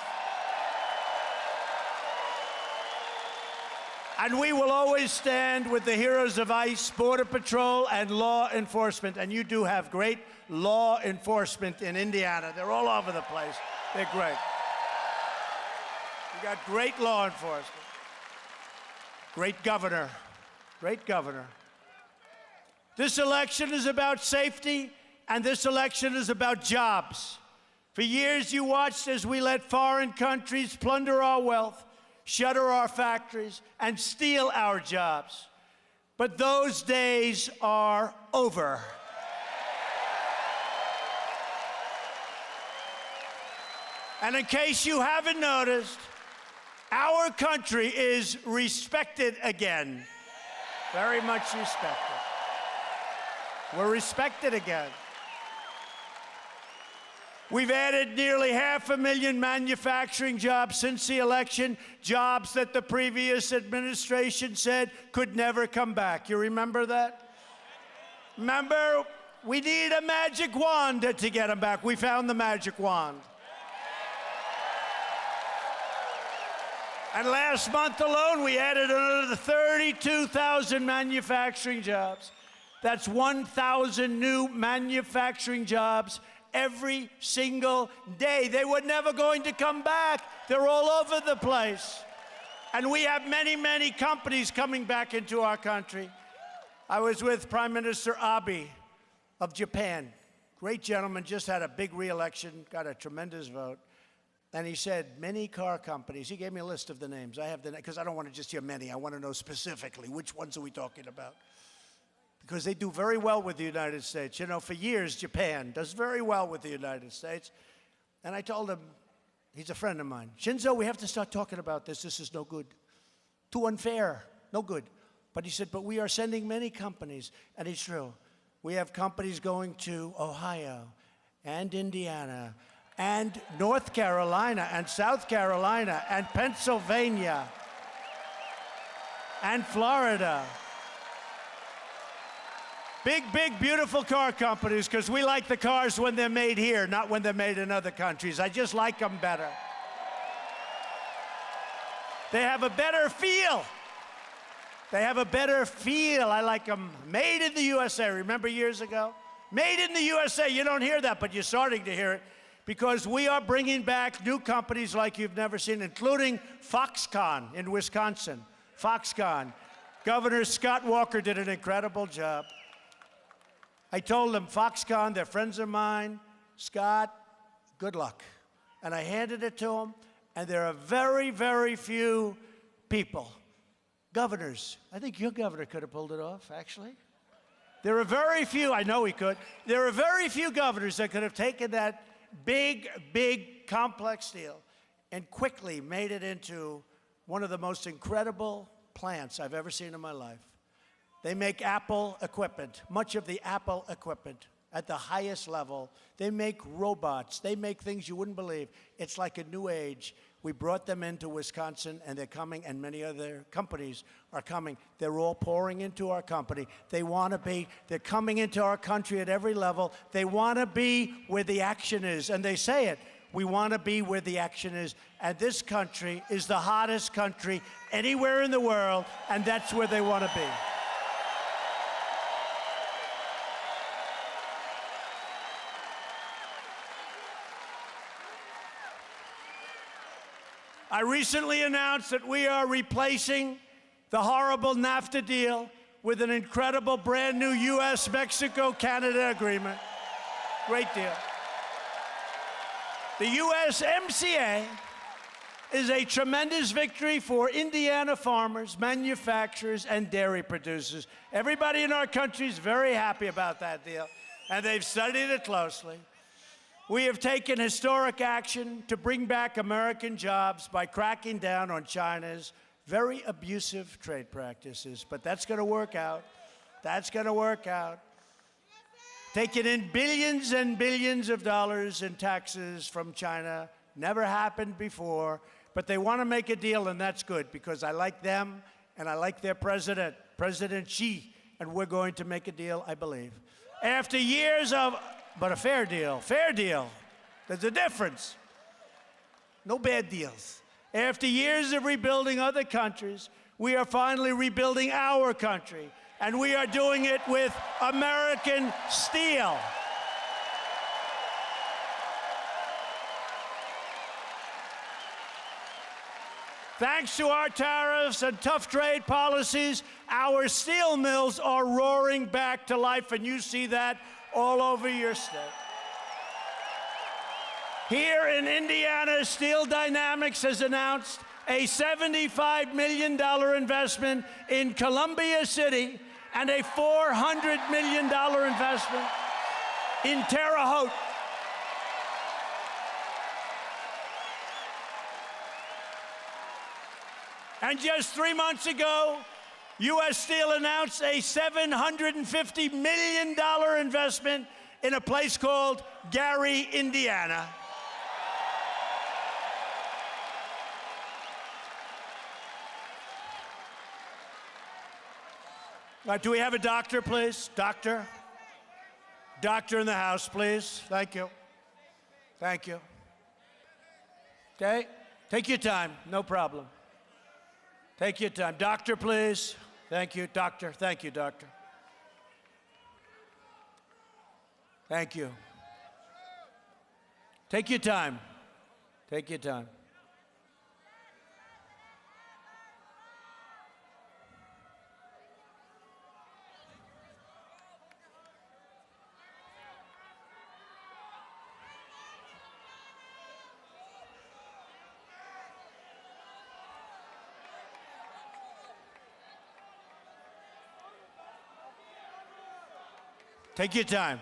[SPEAKER 3] And we will always stand with the heroes of ICE, Border Patrol, and law enforcement. And you do have great law enforcement in Indiana. They're all over the place. They're great. You got great law enforcement. Great governor. Great governor. This election is about safety, and this election is about jobs. For years, you watched as we let foreign countries plunder our wealth, shutter our factories, and steal our jobs. But those days are over. And in case you haven't noticed, our country is respected again. Very much respected. We're respected again. We've added nearly 500,000 manufacturing jobs since the election, jobs that the previous administration said could never come back. You remember that? Remember, we need a magic wand to get them back. We found the magic wand. And last month alone, we added another 32,000 manufacturing jobs. That's 1,000 new manufacturing jobs every single day. They were never going to come back. They're all over the place. And we have many, many companies coming back into our country. I was with Prime Minister Abe of Japan. Great gentleman, just had a big re-election, got a tremendous vote. And he said, many car companies, he gave me a list of the names. I have the, because I don't want to just hear many, I want to know specifically, which ones are we talking about? Because they do very well with the United States. You know, for years, Japan does very well with the United States. And I told him, he's a friend of mine, Shinzo, we have to start talking about this. This is no good. Too unfair, no good. But he said, but we are sending many companies, and it's true. We have companies going to Ohio and Indiana and North Carolina and South Carolina and Pennsylvania and Florida. Big, big, beautiful car companies, because we like the cars when they're made here, not when they're made in other countries. I just like them better. They have a better feel. They have a better feel. I like them made in the USA. Remember years ago? Made in the USA. You don't hear that, but you're starting to hear it, because we are bringing back new companies like you've never seen, including Foxconn in Wisconsin. Foxconn. Governor Scott Walker did an incredible job. I told them, Foxconn, they're friends of mine. Scott, good luck. And I handed it to him, and there are very, very few people, governors. I think your governor could have pulled it off, actually. There are very few, I know he could. There are very few governors that could have taken that big, big, complex deal and quickly made it into one of the most incredible plants I've ever seen in my life. They make Apple equipment, much of the Apple equipment at the highest level. They make robots. They make things you wouldn't believe. It's like a new age. We brought them into Wisconsin, and they're coming, and many other companies are coming. They're all pouring into our company. They want to be, they're coming into our country at every level. They want to be where the action is, and they say it. We want to be where the action is, and this country is the hottest country anywhere in the world, and that's where they want to be. I recently announced that we are replacing the horrible NAFTA deal with an incredible brand new U.S.-Mexico-Canada agreement. Great deal. The USMCA is a tremendous victory for Indiana farmers, manufacturers, and dairy producers. Everybody in our country is very happy about that deal, and they've studied it closely. We have taken historic action to bring back American jobs by cracking down on China's very abusive trade practices. But that's going to work out. That's going to work out. Taking in billions and billions of dollars in taxes from China never happened before. But they want to make a deal, and that's good, because I like them and I like their president, President Xi, and we're going to make a deal, I believe. After years of... But a fair deal, fair deal. There's a difference. No bad deals. After years of rebuilding other countries, we are finally rebuilding our country, and we are doing it with American steel. Thanks to our tariffs and tough trade policies, our steel mills are roaring back to life, and you see that all over your state. Here in Indiana, Steel Dynamics has announced a $75 million investment in Columbia City, and a $400 million investment in Terre Haute. And just 3 months ago, U.S. Steel announced a $750 million investment in a place called Gary, Indiana. Do we have a doctor, please? Doctor? Doctor in the house, please. Thank you. Thank you. Okay? Take your time. No problem. Take your time. Doctor, please. Thank you, doctor. Thank you, doctor. Thank you. Take your time. Take your time. Take your time.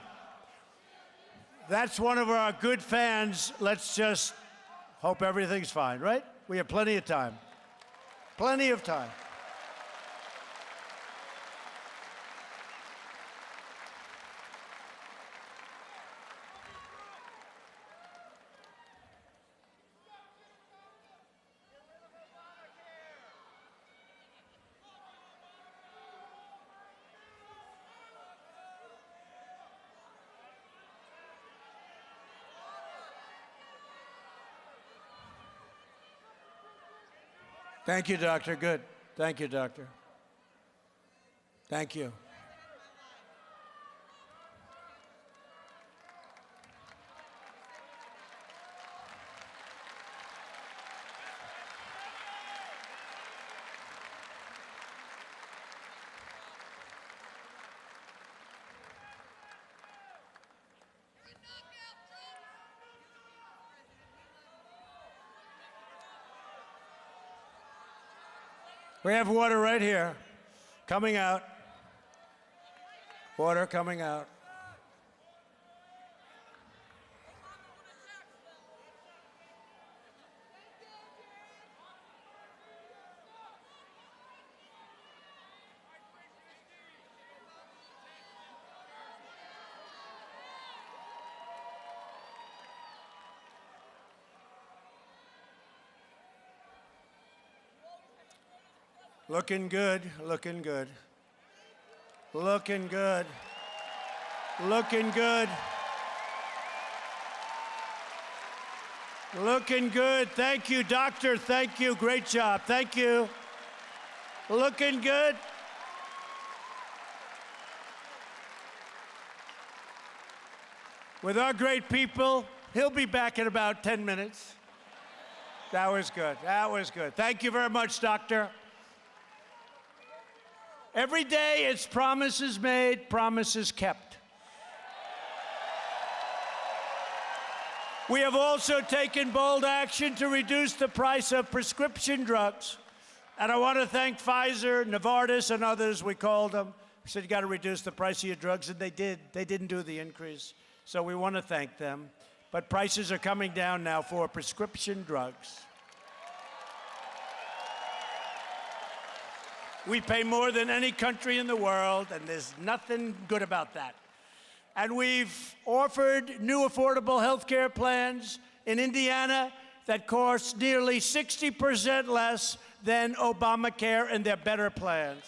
[SPEAKER 3] That's one of our good fans. Let's just hope everything's fine, right? We have plenty of time. Plenty of time. Thank you, doctor. Good. Thank you, doctor. Thank you. We have water right here, coming out. Water coming out. Looking good, looking good. Looking good. Looking good. Looking good. Thank you, doctor. Thank you. Great job. Thank you. Looking good. With our great people, he'll be back in about 10 minutes. That was good. That was good. Thank you very much, doctor. Every day it's promises made, promises kept. We have also taken bold action to reduce the price of prescription drugs. And I want to thank Pfizer, Novartis, and others. We called them. We said, you got to reduce the price of your drugs, and they did. They didn't do the increase. So we want to thank them. But prices are coming down now for prescription drugs. We pay more than any country in the world, and there's nothing good about that. And we've offered new affordable health care plans in Indiana that cost nearly 60% less than Obamacare, and they're better plans.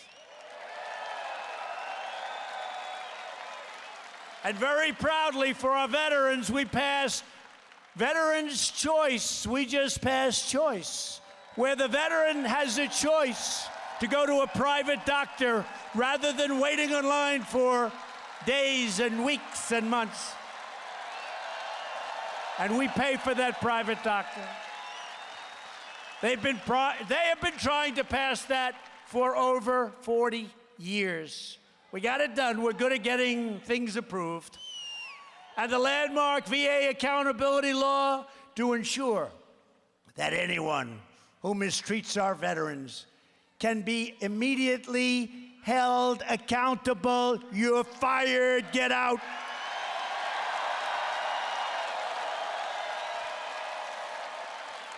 [SPEAKER 3] And very proudly for our veterans, we passed Veterans Choice. We just passed Choice, where the veteran has a choice to go to a private doctor rather than waiting in line for days and weeks and months. And we pay for that private doctor. They have been trying to pass that for over 40 years. We got it done. We're good at getting things approved. And the landmark VA accountability law to ensure that anyone who mistreats our veterans can be immediately held accountable. You're fired. Get out.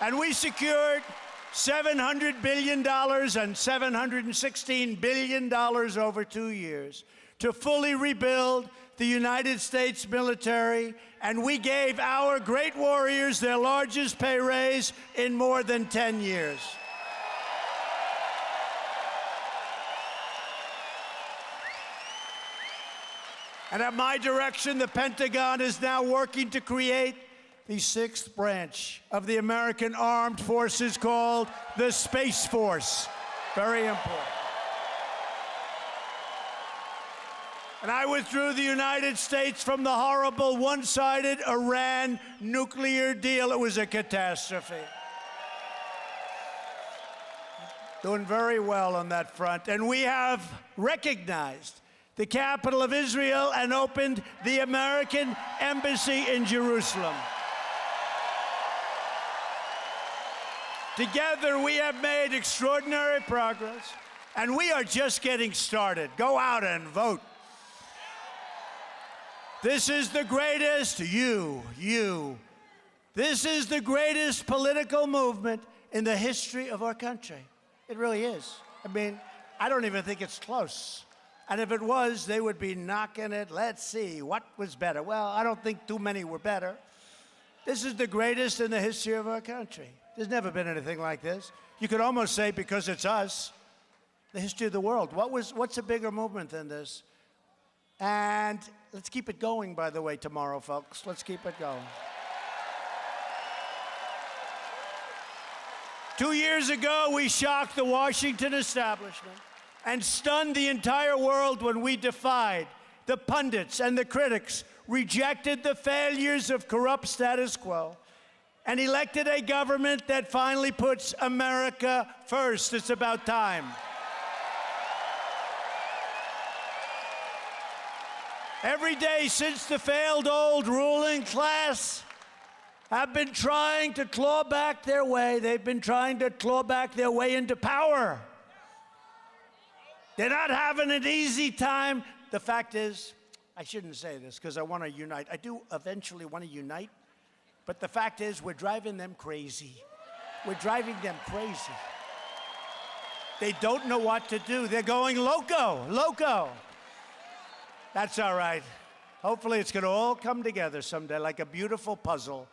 [SPEAKER 3] And we secured $700 billion and $716 billion over 2 years to fully rebuild the United States military, and we gave our great warriors their largest pay raise in more than 10 years. And at my direction, the Pentagon is now working to create the sixth branch of the American Armed Forces called the Space Force. Very important. And I withdrew the United States from the horrible one-sided Iran nuclear deal. It was a catastrophe. Doing very well on that front. And we have recognized the capital of Israel and opened the American embassy in Jerusalem. Together, we have made extraordinary progress, and we are just getting started. Go out and vote. This is the greatest, this is the greatest political movement in the history of our country. It really is. I mean, I don't even think it's close. And if it was, they would be knocking it. Let's see, what was better? Well, I don't think too many were better. This is the greatest in the history of our country. There's never been anything like this. You could almost say, because it's us, the history of the world. What's a bigger movement than this? And let's keep it going, by the way, tomorrow, folks. Let's keep it going. 2 years ago, we shocked the Washington establishment and stunned the entire world when we defied the pundits and the critics, rejected the failures of corrupt status quo, and elected a government that finally puts America first. It's about time. Every day since the failed old ruling class have been trying to claw back their way, they've been trying to claw back their way into power. They're not having an easy time. The fact is, I shouldn't say this because I want to unite. I do eventually want to unite. But the fact is, we're driving them crazy. We're driving them crazy. They don't know what to do. They're going loco. That's all right. Hopefully it's going to all come together someday like a beautiful puzzle.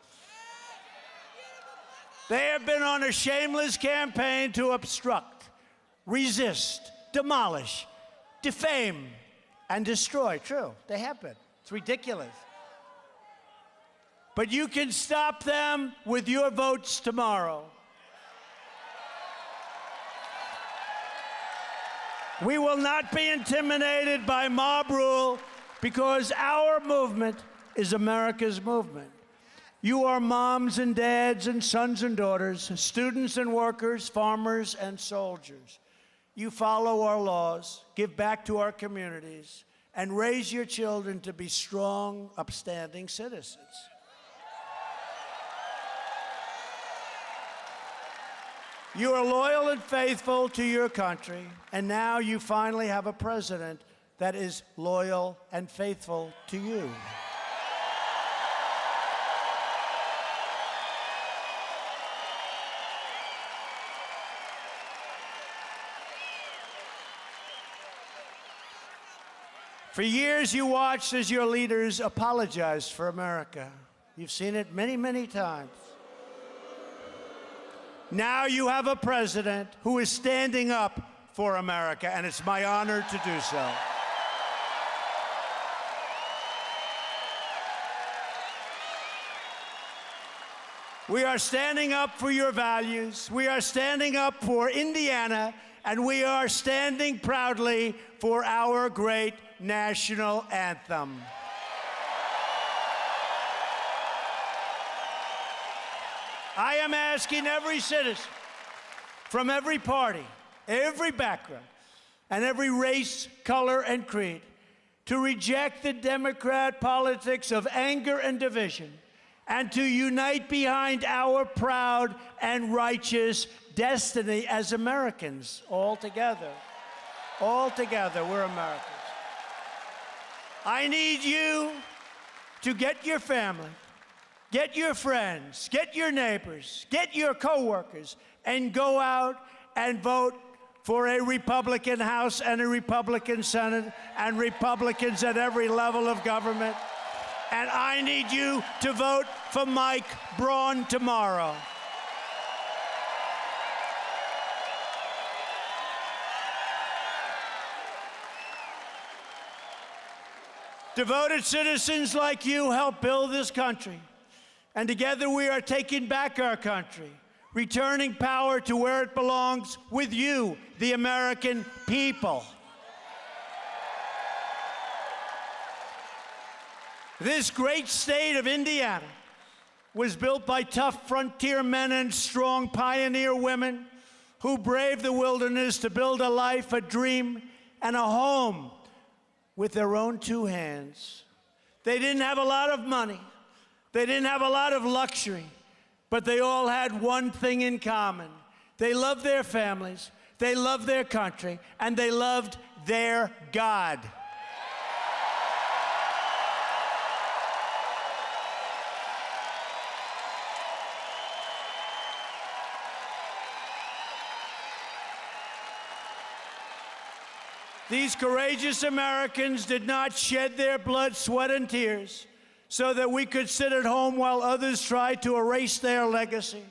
[SPEAKER 3] They have been on a shameless campaign to obstruct, resist, demolish, defame, and destroy. True, they have been. It's ridiculous. But you can stop them with your votes tomorrow. We will not be intimidated by mob rule because our movement is America's movement. You are moms and dads and sons and daughters, students and workers, farmers and soldiers. You follow our laws, give back to our communities, and raise your children to be strong, upstanding citizens. You are loyal and faithful to your country, and now you finally have a president that is loyal and faithful to you. For years, you watched as your leaders apologized for America. You've seen it many, many times. Now you have a president who is standing up for America, and it's my honor to do so. We are standing up for your values. We are standing up for Indiana, and we are standing proudly for our great national anthem. I am asking every citizen from every party, every background, and every race, color, and creed to reject the Democrat politics of anger and division and to unite behind our proud and righteous destiny as Americans, all together. All together, we're Americans. I need you to get your family, get your friends, get your neighbors, get your coworkers, and go out and vote for a Republican House and a Republican Senate and Republicans at every level of government. And I need you to vote for Mike Braun tomorrow. Devoted citizens like you help build this country. And together we are taking back our country, returning power to where it belongs with you, the American people. This great state of Indiana was built by tough frontier men and strong pioneer women who braved the wilderness to build a life, a dream, and a home with their own two hands. They didn't have a lot of money. They didn't have a lot of luxury, but they all had one thing in common. They loved their families, they loved their country, and they loved their God. These courageous Americans did not shed their blood, sweat, and tears so that we could sit at home while others tried to erase their legacy,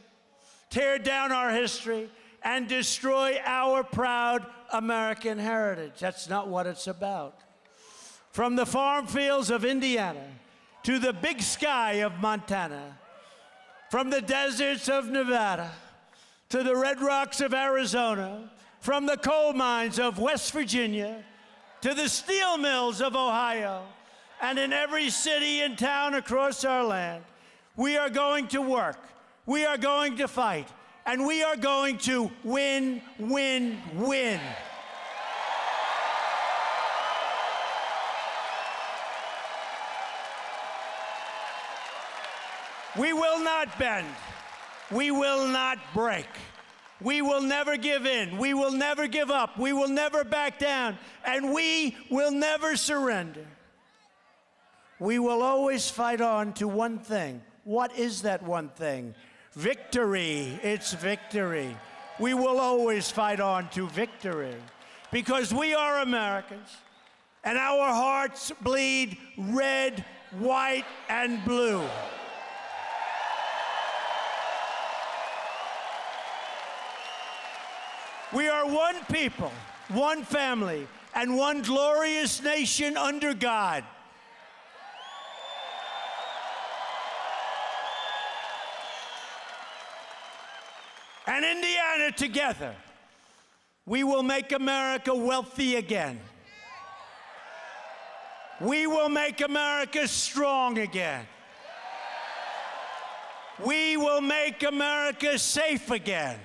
[SPEAKER 3] tear down our history, and destroy our proud American heritage. That's not what it's about. From the farm fields of Indiana to the big sky of Montana, from the deserts of Nevada to the red rocks of Arizona, from the coal mines of West Virginia to the steel mills of Ohio, and in every city and town across our land, we are going to work, we are going to fight, and we are going to win, win, win. We will not bend. We will not break. We will never give in. We will never give up. We will never back down. And we will never surrender. We will always fight on to one thing. What is that one thing? Victory. It's victory. We will always fight on to victory because we are Americans and our hearts bleed red, white, and blue. We are one people, one family, and one glorious nation under God. And Indiana, together, we will make America wealthy again. We will make America strong again. We will make America safe again.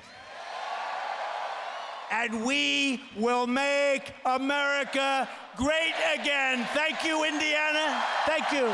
[SPEAKER 3] And we will make America great again. Thank you, Indiana. Thank you.